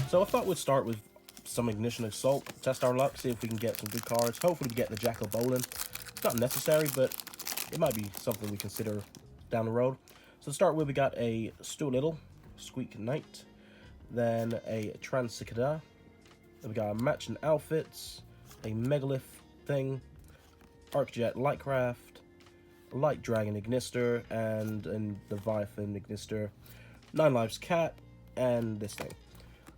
So I thought we'd start with some Ignition Assault, test our luck, see if we can get some good cards. Hopefully we get the Jack O'Bolin. It's not necessary, but it might be something we consider down the road. So to start with, we got a Stu Little, Squeak Knight, then a Trans Cicada, then we got a Matching Outfits, a Megalith thing, Arcjet Lightcraft, Light Dragon Ignister, and a Leviathan Ignister, 9 Lives Cat, and this thing.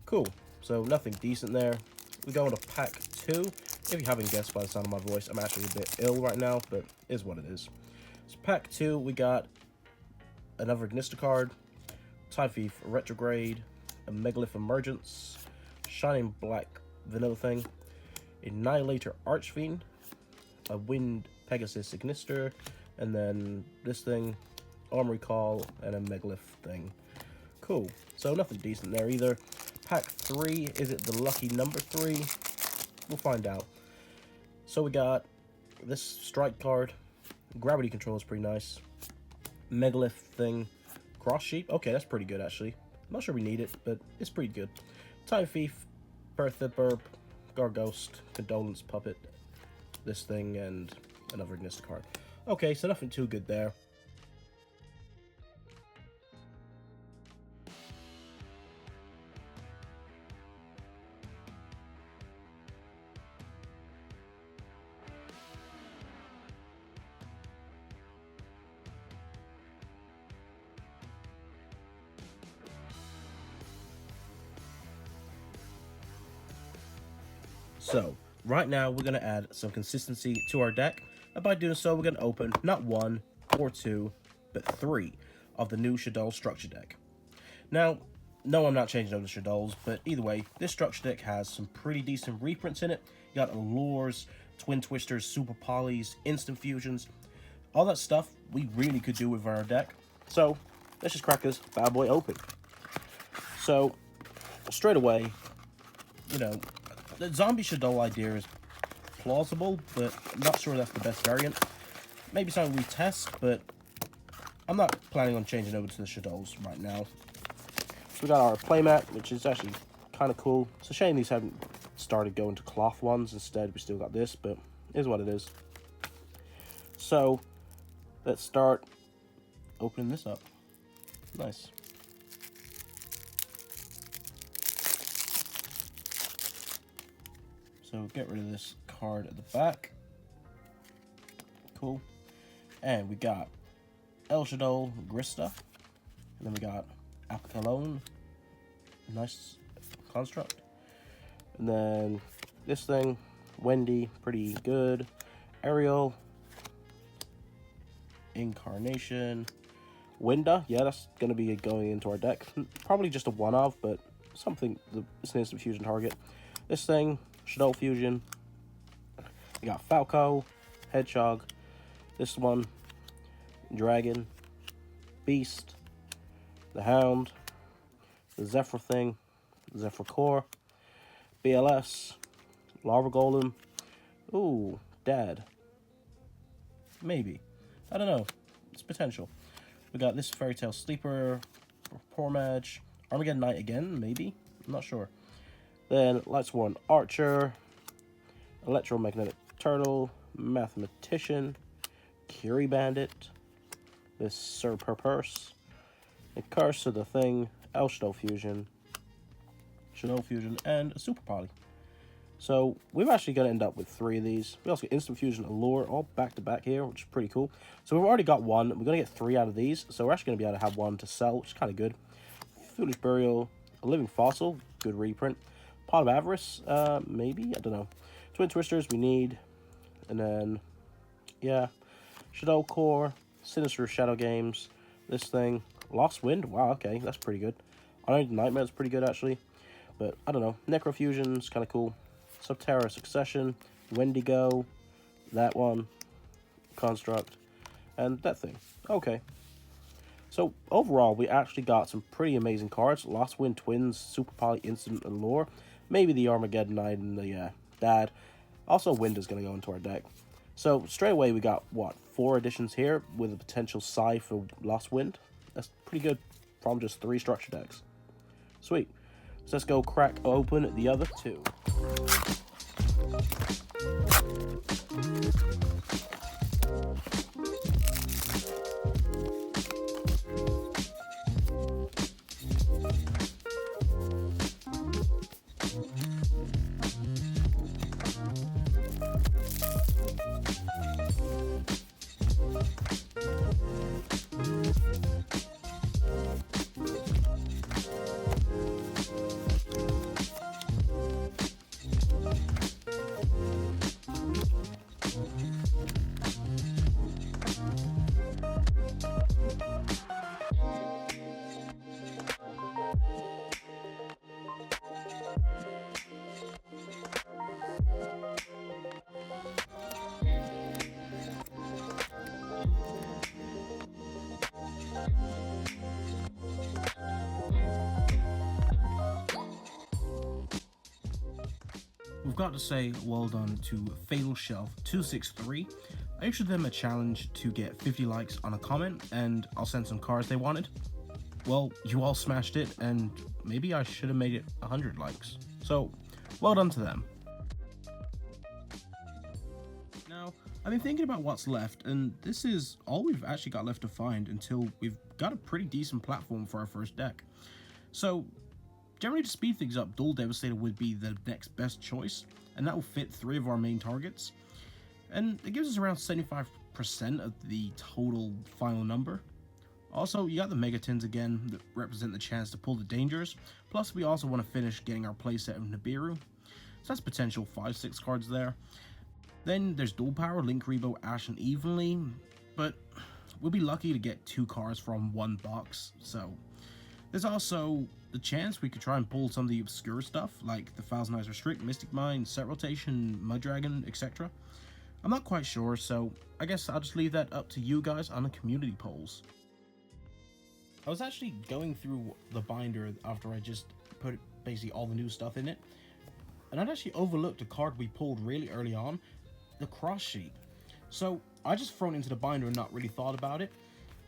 Cool. So nothing decent there. We go into pack 2. If you haven't guessed by the sound of my voice, I'm actually a bit ill right now, but it is what it is. So pack 2, we got another Ignister card, Time Thief Retrograde, a Megalith Emergence, Shining Black Vanilla thing, Annihilator Archfiend, a Wind Pegasus Ignister, and then this thing, Armory Call, and a Megalith thing. Cool. So nothing decent there either. Pack 3, is it the lucky number 3? We'll find out. So we got this Strike card. Gravity Control is pretty nice. Megalith thing. Cross Sheep. Okay, that's pretty good actually. I'm not sure we need it, but it's pretty good. Time Thief, Bertha Burp, Garghost, Condolence Puppet, this thing, and another Ignister card. Okay, so nothing too good there. So, right now we're going to add some consistency to our deck, and by doing so we're going to open not 1 or 2, but 3 of the new Shaddoll structure deck. Now, no, I'm not changing over the Shaddolls, but either way, this structure deck has some pretty decent reprints in it. You got Allures, Twin Twisters, Super Polys, Instant Fusions, all that stuff we really could do with our deck. So, let's just crack this bad boy open. So, straight away, you know, the Zombie Shaddoll idea is plausible, but I'm not sure that's the best variant. Maybe something we test, but I'm not planning on changing over to the Shaddolls right now. So we got our playmat, which is actually kind of cool. It's a shame these haven't started going to cloth ones. Instead, we still got this, but it is what it is. So let's start opening this up. Nice. So get rid of this card at the back. Cool. And we got El Shaddoll Grista. And then we got Apicalone. Nice construct. And then this thing, Wendy, pretty good. Ariel. Incarnation. Winda, yeah, that's going to be going into our deck. Probably just a one-of, but something, it's an instant fusion target. This thing, Shaddoll Fusion. We got Falco, Hedgehog, this one, Dragon, Beast, the Hound, the Zephyr thing, Zephyr Core, BLS, Lava Golem, ooh, Dad. Maybe. I don't know. It's potential. We got this Fairy Tale Sleeper, Poor Mage, Armageddon Knight again, maybe? I'm not sure. Then Lightsworn Archer, Electromagnetic Turtle, Mathematician, Curie Bandit, this Sir Purpose, the Curse of the Thing, El Shaddoll Fusion, and a Super Poly. So we're actually going to end up with 3 of these. We also get Instant Fusion, Allure, all back to back here, which is pretty cool. So we've already got 1. We're going to get 3 out of these. So we're actually going to be able to have 1 to sell, which is kind of good. Foolish Burial, a Living Fossil, good reprint. Pot of Avarice, maybe? I don't know. Twin Twisters we need. And then, yeah. Shaddoll Core, Sinister Shadow Games, this thing. Lost Wind, wow, okay, that's pretty good. I know Knightmare is pretty good, actually. But, I don't know. Necrofusion's kind of cool. Subterra Succession, Wendigo, that one, Construct, and that thing. Okay. So, overall, we actually got some pretty amazing cards. Lost Wind Twins, Super Poly, Instant Allure. Maybe the Armageddon Knight and the Dad. Also, Wind is going to go into our deck. So, straight away, we got, what, 4 additions here with a potential Psy for Lost Wind. That's pretty good from just 3 structure decks. Sweet. So let's go crack open the other two. We've got to say well done to Fatal Shelf 263. I issued them a challenge to get 50 likes on a comment, and I'll send some cards they wanted. Well, you all smashed it, and maybe I should have made it 100 likes. So, well done to them. Now, I've been thinking about what's left, and this is all we've actually got left to find until we've got a pretty decent platform for our first deck. So, generally, to speed things up, Duel Devastator would be the next best choice, and that will fit 3 of our main targets. And it gives us around 75% of the total final number. Also, you got the Megatins again that represent the chance to pull the dangers, plus we also want to finish getting our playset of Nibiru. So that's potential 5-6 cards there. Then there's Dual Power, Link Rebo, Ash, and Evenly, but we'll be lucky to get 2 cards from 1 box, so there's also the chance we could try and pull some of the obscure stuff, like the Thousand Eyes Restrict, Mystic Mine, Set Rotation, Mud Dragon, etc. I'm not quite sure, so I guess I'll just leave that up to you guys on the community polls. I was actually going through the binder after I just put basically all the new stuff in it, and I'd actually overlooked a card we pulled really early on, the Cross Sheet. So I just thrown it into the binder and not really thought about it.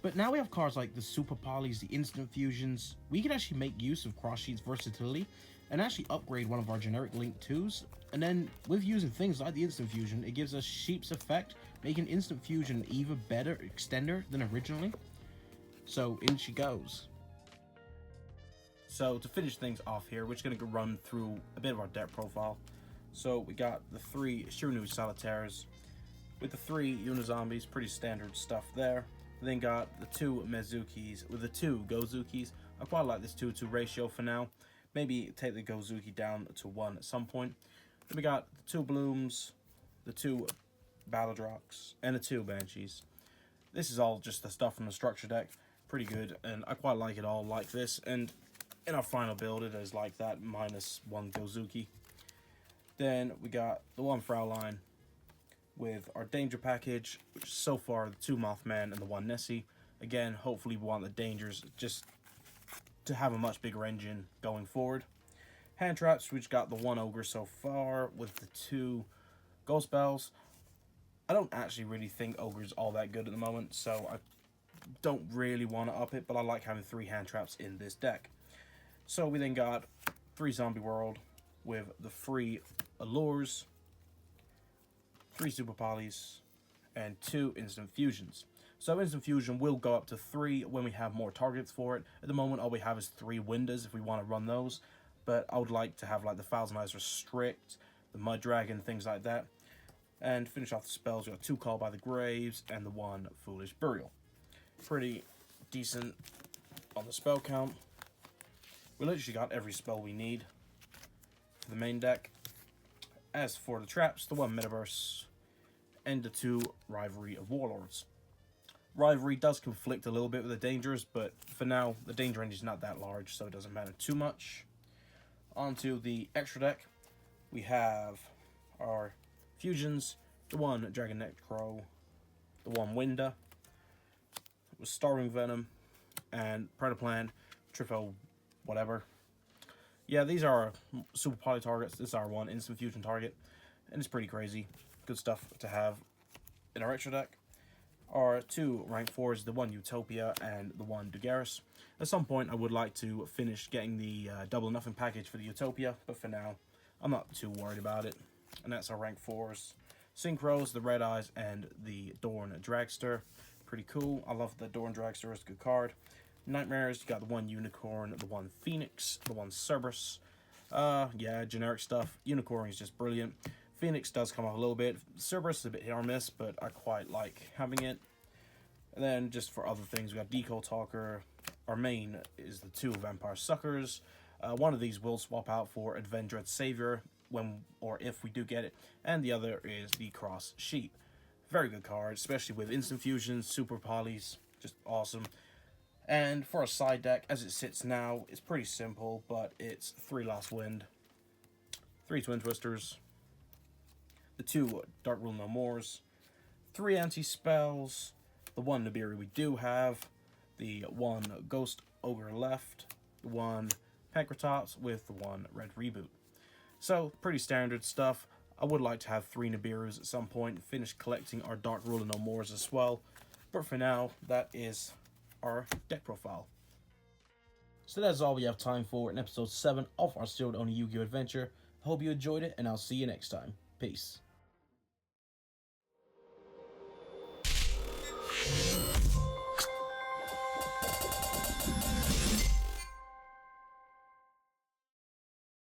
But now we have cards like the Super Polys, the Instant Fusions. We could actually make use of Cross Sheet's versatility and actually upgrade one of our generic Link 2s. And then with using things like the Instant Fusion, it gives us Sheep's Effect, making Instant Fusion an even better extender than originally. So in she goes. So to finish things off here, we're just going to run through a bit of our deck profile. So we got the 3 Shirinu Solitaires with the 3 Unizombies, pretty standard stuff there. We then got the 2 Mezukis with the 2 Gozukis. I quite like this 2-2 ratio for now. Maybe take the Gozuki down to 1 at some point. Then we got the 2 Blooms, the 2 Battledrocs, and the 2 Banshees. This is all just the stuff from the structure deck. Pretty good, and I quite like it all like this. And in our final build, it is like that, -1 Gozuki. Then we got the 1 Fraulein with our Danger package, which is so far the 2 Mothman and the 1 Nessie. Again, hopefully we want the Dangers just to have a much bigger engine going forward. Hand traps, we've got the 1 Ogre so far with the 2 Ghost Bells. I don't actually really think Ogre's all that good at the moment, so I don't really want to up it, but I like having 3 hand traps in this deck. So we then got 3 Zombie World with the 3 Allures, 3 Super Polys, and 2 Instant Fusions. So Instant Fusion will go up to 3 when we have more targets for it. At the moment, all we have is 3 windows if we want to run those. But I would like to have like the Thousand Eyes Restrict, the Mud Dragon, things like that. And to finish off the spells, we got 2 Call by the Graves and the 1 Foolish Burial. Pretty decent on the spell count. We literally got every spell we need for the main deck. As for the traps, the 1 Metaverse and the 2 Rivalry of Warlords. Rivalry does conflict a little bit with the Dangers, but for now, the Danger range is not that large, so it doesn't matter too much. Onto the extra deck, we have our Fusions, the 1 Dragon Necro, the 1 Winder, with Starving Venom, and Predaplant, Trifo, whatever. Yeah, these are our Super Poly targets. This is our 1 Instant Fusion target, and it's pretty crazy. Good stuff to have in our extra deck. our two rank 4s, the one Utopia and the one Dugaris. At some point, I would like to finish getting the double nothing package for the Utopia, but for now, I'm not too worried about it. And that's our rank 4s. Synchros, the Red Eyes, and the Dorn Dragster. Pretty cool. I love the Dorn Dragster. It's a good card. Nightmares, you got the one Unicorn, the one Phoenix, the one Cerberus. Yeah, generic stuff. Unicorn is just brilliant. Phoenix does come up a little bit. Cerberus is a bit hit or miss, but I quite like having it. And then just for other things, we got Deco Talker. Our main is the two Vampire Suckers. One of these will swap out for Advendred Savior when or if we do get it, and the other is the Cross Sheep. Very good card, especially with instant fusions, super polys, just awesome. And for a side deck, as it sits now, it's pretty simple, but it's 3 Last Wind, 3 Twin Twisters, the 2 Dark Rule No Mores, 3 anti-spells, the 1 Nibiru we do have, the 1 Ghost Ogre left, the 1 Pancratops with the 1 Red Reboot. So, pretty standard stuff. I would like to have 3 Nibirus at some point and finish collecting our Dark Rule No Mores as well. But for now, that is our deck profile. So that's all we have time for in episode 7 of our Sealed Only Yu-Gi-Oh! Adventure. I hope you enjoyed it, and I'll see you next time. Peace.